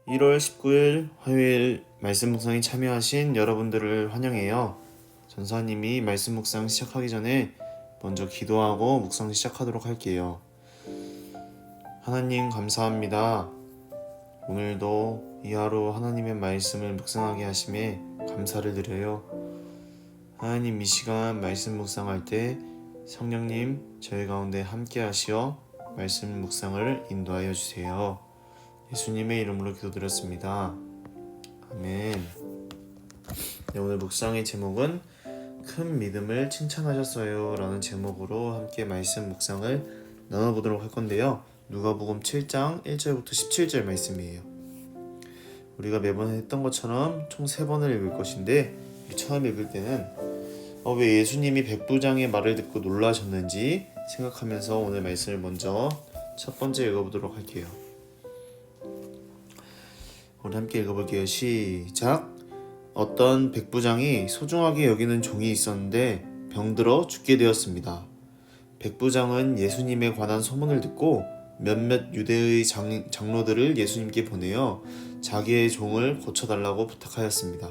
1월 19일 화요일 말씀 묵상에 참여하신 여러분들을 환영해요. 전사님이 말씀 묵상 시작하기 전에 먼저 기도하고 묵상 시작하도록 할게요. 하나님 감사합니다. 오늘도 이 하루 하나님의 말씀을 묵상하게 하심에 감사를 드려요. 하나님, 이 시간 말씀 묵상할 때 성령님 저희 가운데 함께 하시어 말씀 묵상을 인도하여 주세요. 예수님의 이름으로 기도드렸습니다. 아멘. 네, 오늘 묵상의 제목은 큰 믿음을 칭찬하셨어요 라는 제목으로 함께 말씀 묵상을 나눠보도록 할 건데요. 누가복음 7장 1절부터 17절 말씀이에요. 우리가 매번 했던 것처럼 총 3번을 읽을 것인데, 처음 읽을 때는 왜 예수님이 백부장의 말을 듣고 놀라셨는지 생각하면서 오늘 말씀을 먼저 첫 번째 읽어보도록 할게요. 우리 함께 읽어볼게요. 시작. 어떤 백부장이 소중하게 여기는 종이 있었는데 병들어 죽게 되었습니다. 백부장은 예수님에 관한 소문을 듣고 몇몇 유대의 장로들을 예수님께 보내어 자기의 종을 고쳐달라고 부탁하였습니다.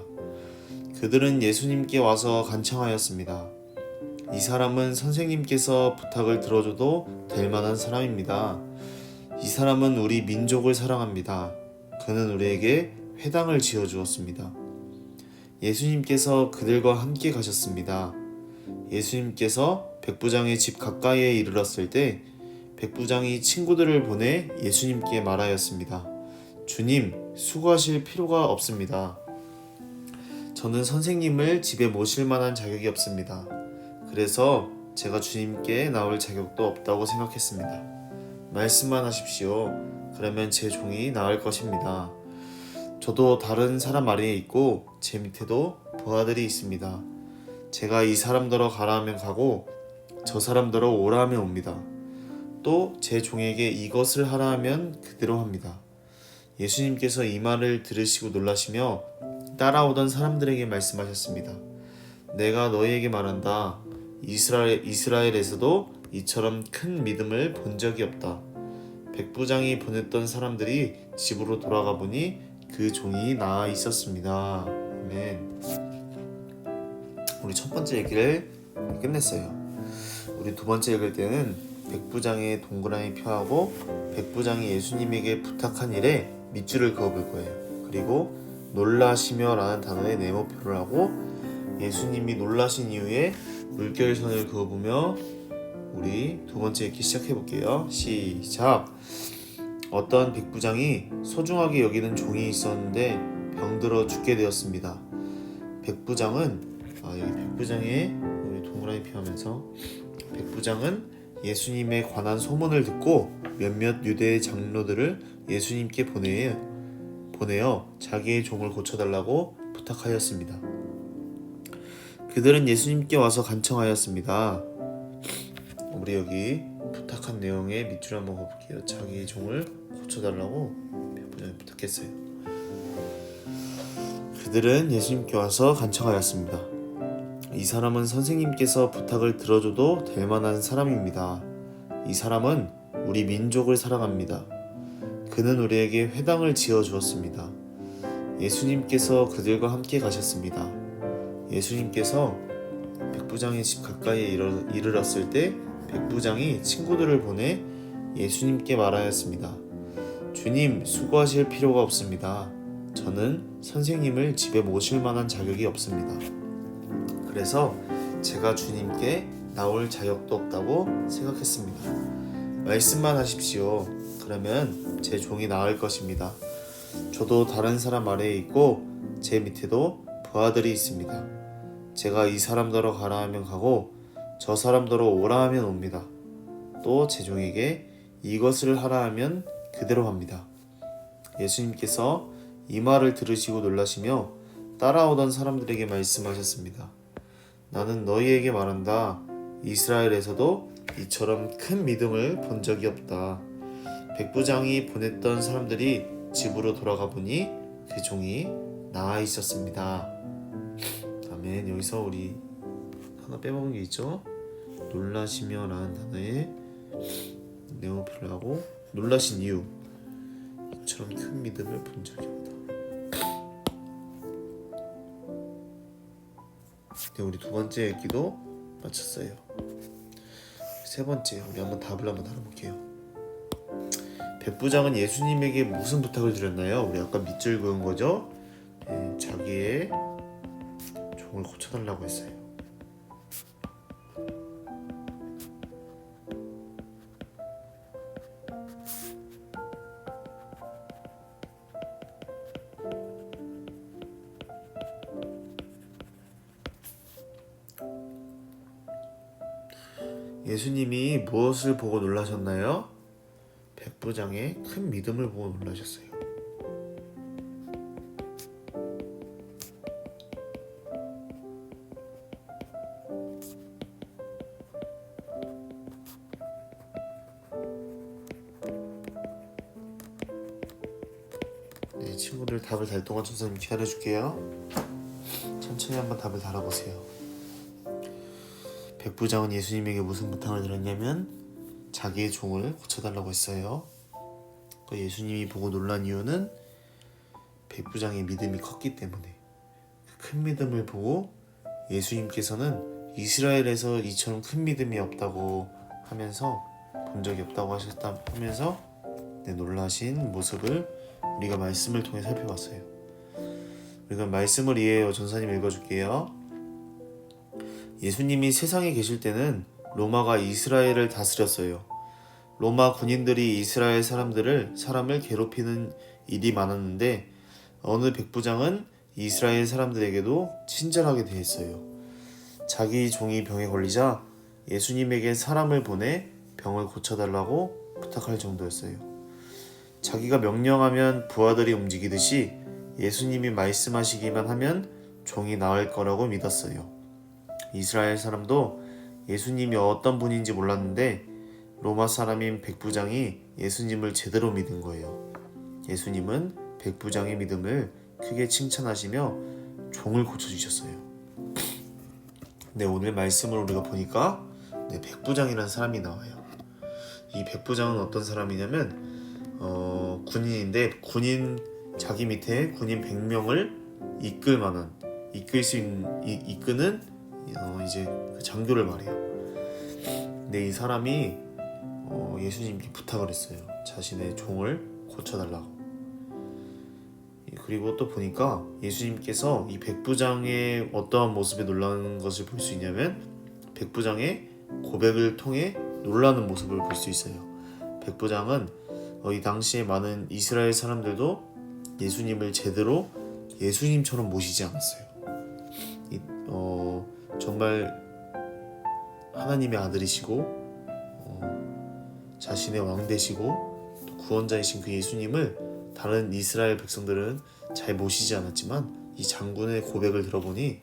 그들은 예수님께 와서 간청하였습니다. 이 사람은 선생님께서 부탁을 들어줘도 될 만한 사람입니다. 이 사람은 우리 민족을 사랑합니다. 그는 우리에게 회당을 지어주었습니다. 예수님께서 그들과 함께 가셨습니다. 예수님께서 백부장의 집 가까이에 이르렀을 때 백부장이 친구들을 보내 예수님께 말하였습니다. 주님, 수고하실 필요가 없습니다. 저는 선생님을 집에 모실 만한 자격이 없습니다. 그래서 제가 주님께 나올 자격도 없다고 생각했습니다. 말씀만 하십시오. 그러면 제 종이 나을 것입니다. 저도 다른 사람 아래에 있고 제 밑에도 부하들이 있습니다. 제가 이 사람더러 가라 하면 가고 저 사람더러 오라 하면 옵니다. 또 제 종에게 이것을 하라 하면 그대로 합니다. 예수님께서 이 말을 들으시고 놀라시며 따라오던 사람들에게 말씀하셨습니다. 내가 너희에게 말한다. 이스라엘에서도 이처럼 큰 믿음을 본 적이 없다. 백부장이 보냈던 사람들이 집으로 돌아가 보니 그 종이 나아 있었습니다. 아멘. 우리 첫 번째 얘기를 끝냈어요. 우리 두 번째 읽을 때는 백부장의 동그라미 표하고 백부장이 예수님에게 부탁한 일에 밑줄을 그어볼 거예요. 그리고 놀라시며 라는 단어에 네모표를 하고 예수님이 놀라신 이후에 물결선을 그어보며 우리 두 번째 읽기 시작해 볼게요. 시작. 어떤 백부장이 소중하게 여기는 종이 있었는데 병들어 죽게 되었습니다. 백부장은 여기 백부장의 우리 동그라미 표하면서 백부장은 예수님에 관한 소문을 듣고 몇몇 유대의 장로들을 예수님께 보내어 자기의 종을 고쳐달라고 부탁하였습니다. 그들은 예수님께 와서 간청하였습니다. 우리 여기 부탁한 내용의 밑줄 한번 가볼게요. 자기의 종을 고쳐달라고 백부장이 부탁했어요. 그들은 예수님께 와서 간청하였습니다. 이 사람은 선생님께서 부탁을 들어줘도 될 만한 사람입니다. 이 사람은 우리 민족을 사랑합니다. 그는 우리에게 회당을 지어주었습니다. 예수님께서 그들과 함께 가셨습니다. 예수님께서 백부장의 집 가까이에 이르렀을 때 백부장이 친구들을 보내 예수님께 말하였습니다. 주님, 수고하실 필요가 없습니다. 저는 선생님을 집에 모실 만한 자격이 없습니다. 그래서 제가 주님께 나올 자격도 없다고 생각했습니다. 말씀만 하십시오. 그러면 제 종이 나을 것입니다. 저도 다른 사람 아래에 있고 제 밑에도 부하들이 있습니다. 제가 이 사람더러 가라 하면 가고 저 사람더러 오라 하면 옵니다. 또 제 종에게 이것을 하라 하면 그대로 합니다. 예수님께서 이 말을 들으시고 놀라시며 따라오던 사람들에게 말씀하셨습니다. 나는 너희에게 말한다. 이스라엘에서도 이처럼 큰 믿음을 본 적이 없다. 백부장이 보냈던 사람들이 집으로 돌아가 보니 그 종이 나아 있었습니다. 아멘. 여기서 우리 하나 빼먹은 게 있죠? 놀라시며 라는 단어에 네모표를 하고 놀라신 이유 이처럼 큰 믿음을 본 적이 없다. 네, 우리 두 번째 기도 마쳤어요. 세 번째, 우리 한번 답을 한번 알아볼게요. 백부장은 예수님에게 무슨 부탁을 드렸나요? 우리 아까 밑줄 그은 거죠? 네, 자기의 종을 고쳐달라고 했어요. 예수님이 무엇을 보고 놀라셨나요? 백부장의 큰 믿음을 보고 놀라셨어요. 네, 친구들 답을 달 동안 전사님 기다려줄게요. 천천히 한번 답을 달아보세요. 백부장은 예수님에게 무슨 부탁을 드렸냐면 자기의 종을 고쳐달라고 했어요. 예수님이 보고 놀란 이유는 백부장의 믿음이 컸기 때문에, 큰 믿음을 보고 예수님께서는 이스라엘에서 이처럼 큰 믿음이 없다고 하면서 본 적이 없다고 하셨다 하면서 놀라신 모습을 우리가 말씀을 통해 살펴봤어요. 우리가 말씀을 이해해요. 전사님 읽어줄게요. 예수님이 세상에 계실 때는 로마가 이스라엘을 다스렸어요. 로마 군인들이 이스라엘 사람을 괴롭히는 일이 많았는데 어느 백부장은 이스라엘 사람들에게도 친절하게 대했어요. 자기 종이 병에 걸리자 예수님에게 사람을 보내 병을 고쳐달라고 부탁할 정도였어요. 자기가 명령하면 부하들이 움직이듯이 예수님이 말씀하시기만 하면 종이 나을 거라고 믿었어요. 이스라엘 사람도 예수님이 어떤 분인지 몰랐는데 로마 사람인 백부장이 예수님을 제대로 믿은 거예요. 예수님은 백부장의 믿음을 크게 칭찬하시며 종을 고쳐주셨어요. 네, 오늘 말씀을 우리가 보니까 백부장이라는 사람이 나와요. 이 백부장은 어떤 사람이냐면 군인인데 자기 밑에 군인 100명을 이끄는 이제 그 장교를 말해요. 근데 이 사람이 예수님께 부탁을 했어요. 자신의 종을 고쳐달라고. 그리고 또 보니까 예수님께서 이 백부장의 어떠한 모습에 놀라는 것을 볼 수 있냐면 백부장의 고백을 통해 놀라는 모습을 볼 수 있어요. 백부장은 이 당시에 많은 이스라엘 사람들도 예수님을 제대로 예수님처럼 모시지 않았어요. 정말 하나님의 아들이시고 자신의 왕 되시고 또 구원자이신 그 예수님을 다른 이스라엘 백성들은 잘 모시지 않았지만 이 장군의 고백을 들어보니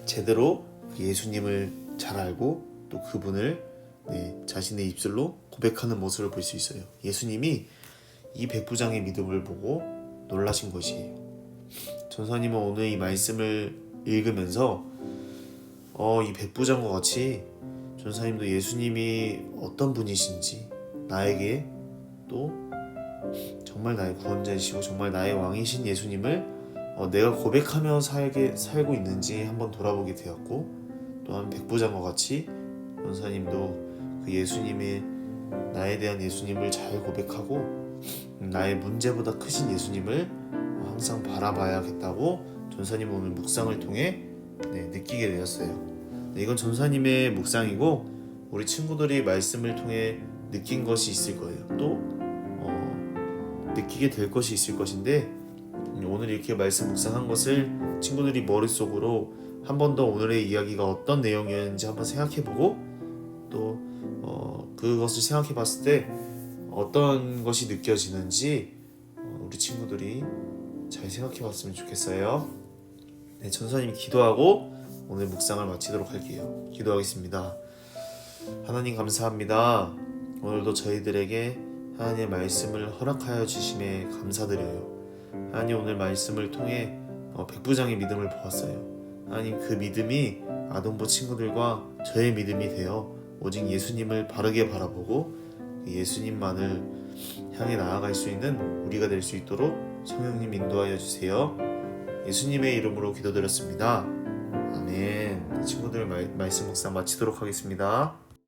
제대로 예수님을 잘 알고 또 그분을 자신의 입술로 고백하는 모습을 볼 수 있어요. 예수님이 이 백부장의 믿음을 보고 놀라신 것이에요. 전사님은 오늘 이 말씀을 읽으면서 이 백부장과 같이 전사님도 예수님이 어떤 분이신지 나에게 또 정말 나의 구원자이시고 정말 나의 왕이신 예수님을 내가 고백하며 살고 있는지 한번 돌아보게 되었고, 또한 백부장과 같이 전사님도 그 예수님의 나에 대한 예수님을 잘 고백하고 나의 문제보다 크신 예수님을 항상 바라봐야겠다고 전사님 오늘 묵상을 통해 느끼게 되었어요. 이건 전사님의 묵상이고 우리 친구들이 말씀을 통해 느낀 것이 있을 거예요. 또 느끼게 될 것이 있을 것인데 오늘 이렇게 말씀 묵상한 것을 친구들이 머릿속으로 한 번 더 오늘의 이야기가 어떤 내용이었는지 한번 생각해보고 또 그것을 생각해 봤을 때 어떤 것이 느껴지는지 우리 친구들이 잘 생각해 봤으면 좋겠어요. 네, 전사님이 기도하고 오늘 묵상을 마치도록 할게요. 기도하겠습니다. 하나님 감사합니다. 오늘도 저희들에게 하나님의 말씀을 허락하여 주심에 감사드려요. 하나님 오늘 말씀을 통해 백부장의 믿음을 보았어요. 하나님 그 믿음이 아동부 친구들과 저의 믿음이 되어 오직 예수님을 바르게 바라보고 예수님만을 향해 나아갈 수 있는 우리가 될 수 있도록 성령님 인도하여 주세요. 예수님의 이름으로 기도드렸습니다. 아멘. 친구들 말씀 묵상 마치도록 하겠습니다.